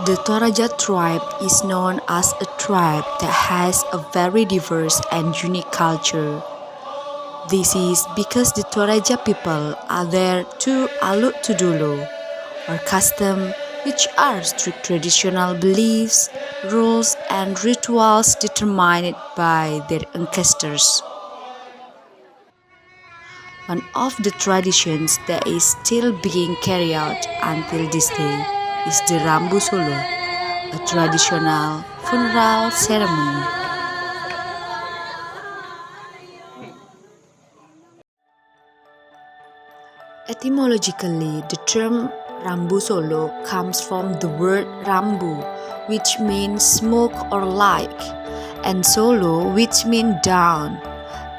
The Toraja tribe is known as a tribe that has a very diverse and unique culture. This is because the Toraja people are there to alut tudulu, or custom, which are strict traditional beliefs, rules, and rituals determined by their ancestors. One of the traditions that is still being carried out until this day is the Rambu Solo, a traditional funeral ceremony. Etymologically, the term Rambu Solo comes from the word Rambu, which means smoke or light, and Solo, which means down.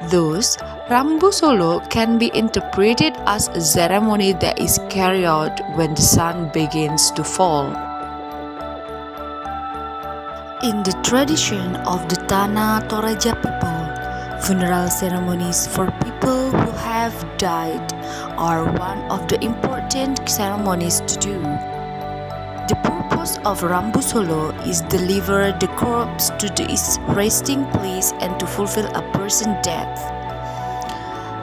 Thus, Rambu Solo can be interpreted as a ceremony that is carried out when the sun begins to fall. In the tradition of the Tanah Toraja people, funeral ceremonies for people who have died are one of the important ceremonies to do. The purpose of Rambu Solo is to deliver the corpse to its resting place and to fulfill a person's death.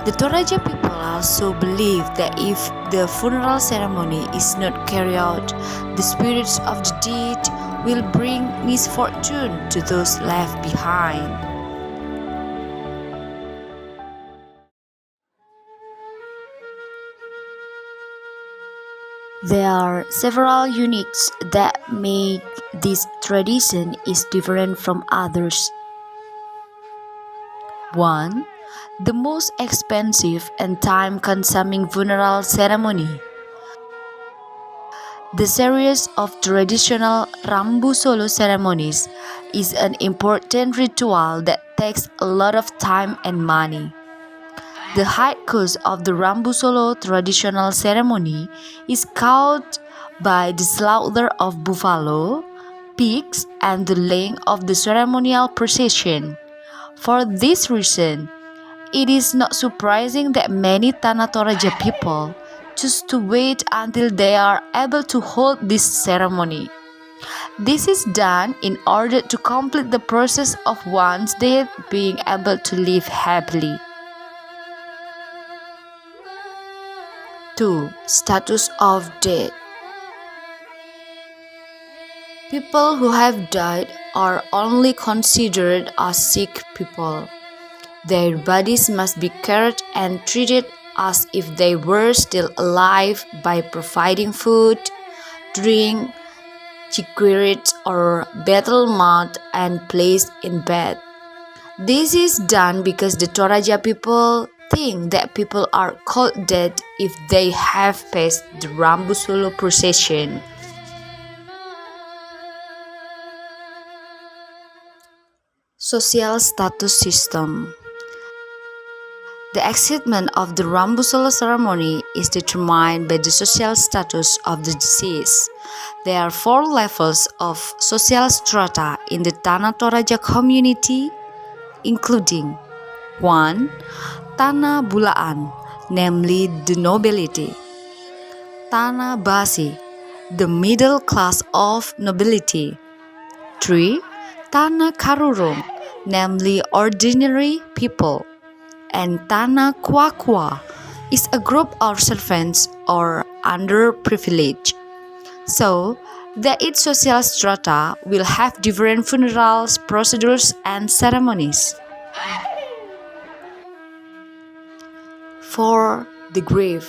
The Toraja people also believe that if the funeral ceremony is not carried out, the spirits of the dead will bring misfortune to those left behind. There are several uniques that make this tradition is different from others. 1. The most expensive and time-consuming funeral ceremony. The series of traditional Rambu Solo ceremonies is an important ritual that takes a lot of time and money. The high cost of the Rambu Solo traditional ceremony is caused by the slaughter of buffalo, pigs, and the length of the ceremonial procession. For this reason, it is not surprising that many Tanah Toraja people choose to wait until they are able to hold this ceremony. This is done in order to complete the process of one's death being able to live happily. 2. Status of death. People who have died are only considered as sick people. Their bodies must be cared and treated as if they were still alive by providing food, drink, chiquirit or betel mud and placed in bed. This is done because the Toraja people think that people are called dead if they have passed the Rambu Solo procession. Social status system. The achievement of the Rambu Solo ceremony is determined by the social status of the deceased. There are 4 levels of social strata in the Tanah Toraja community, including 1. Tanah Bulaan, namely the nobility. Tanah Basi, the middle class of nobility. 3. Tanah Karurung, namely ordinary people. And Tanah Kwakwa is a group of servants or underprivileged. So, that each social strata will have different funerals, procedures, and ceremonies. 4. The grave.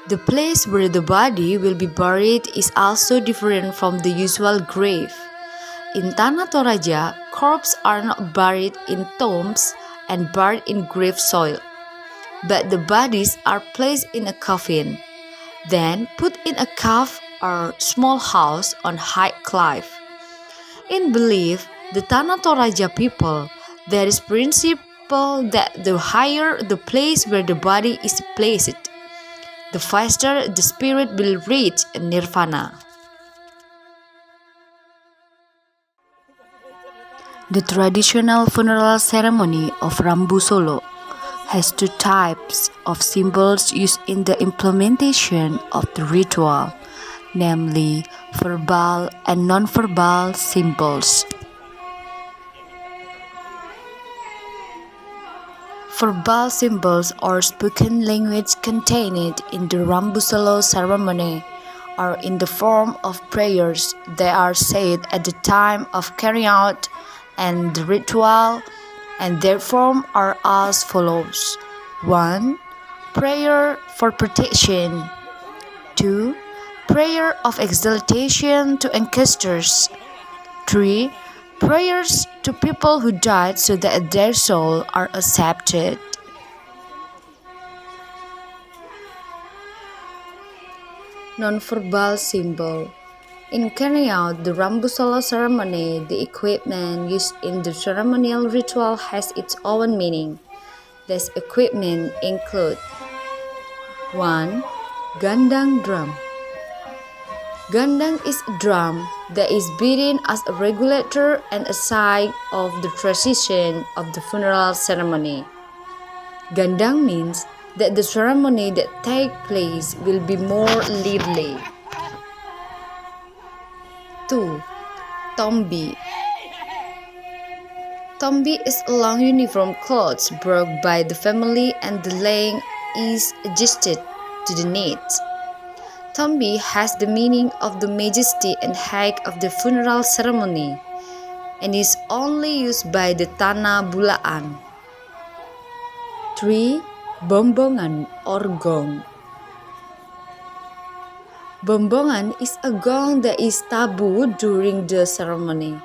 The place where the body will be buried is also different from the usual grave. In Tanah Toraja, corpses are not buried in tombs and buried in grave soil, but the bodies are placed in a coffin, then put in a cave or small house on high cliff. In belief, the Tanah Toraja people, there is principle that the higher the place where the body is placed, the faster the spirit will reach nirvana. The traditional funeral ceremony of Rambu Solo has 2 types of symbols used in the implementation of the ritual. namely verbal and nonverbal symbols. Verbal symbols or spoken language contained in the Rambu ceremony are in the form of prayers. They are said at the time of carrying out and the ritual, and their form are as follows. 1. Prayer for protection. 2. Prayer of exaltation to ancestors. 3. Prayers to people who died so that their souls are accepted. Nonverbal symbol. In carrying out the Rambu ceremony, the equipment used in the ceremonial ritual has its own meaning. These equipment include 1. Gandang drum. Gandang is a drum that is beaten as a regulator and a sign of the transition of the funeral ceremony. Gandang means that the ceremony that takes place will be more lively. 2. Tombi. Tombi is a long uniform cloth brought by the family and the length is adjusted to the needs. Tombi has the meaning of the majesty and height of the funeral ceremony and is only used by the Tanah Bulaan. 3. Bombongan or gong. Bombongan is a gong that is taboo during the ceremony.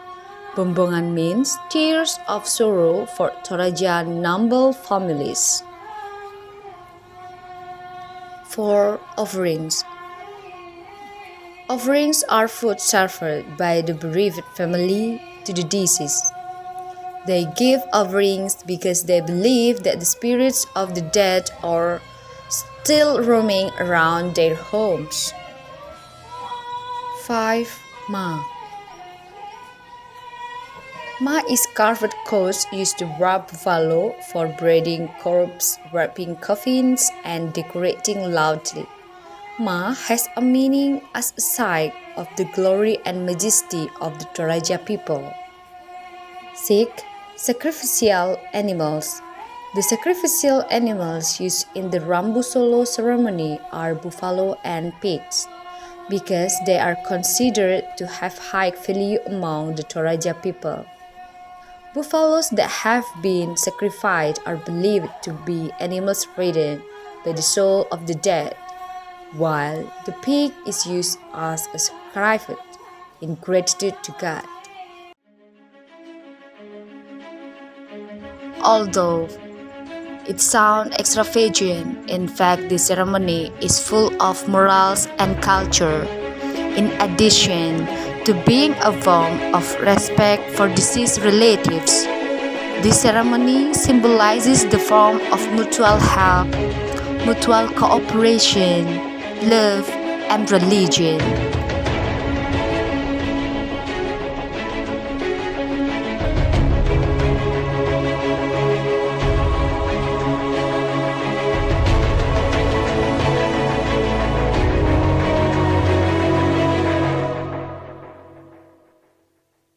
Bombongan means tears of sorrow for Torajan noble families. 4. Offerings. Offerings are food served by the bereaved family to the deceased. They give offerings because they believe that the spirits of the dead are still roaming around their homes. 5. Ma. Ma is carved cloth used to wrap buffalo for braiding corpses, wrapping coffins, and decorating loudly. Ma has a meaning as a sign of the glory and majesty of the Toraja people. 6. Sacrificial animals. The sacrificial animals used in the Rambu ceremony are buffalo and pigs, because they are considered to have high value among the Toraja people. Buffaloes that have been sacrificed are believed to be animals ridden by the soul of the dead, while the pig is used as a sacrifice in gratitude to God. Although it sounds extravagant, in fact the ceremony is full of morals and culture. In addition to being a form of respect for deceased relatives, this ceremony symbolizes the form of mutual help, mutual cooperation, love, and religion.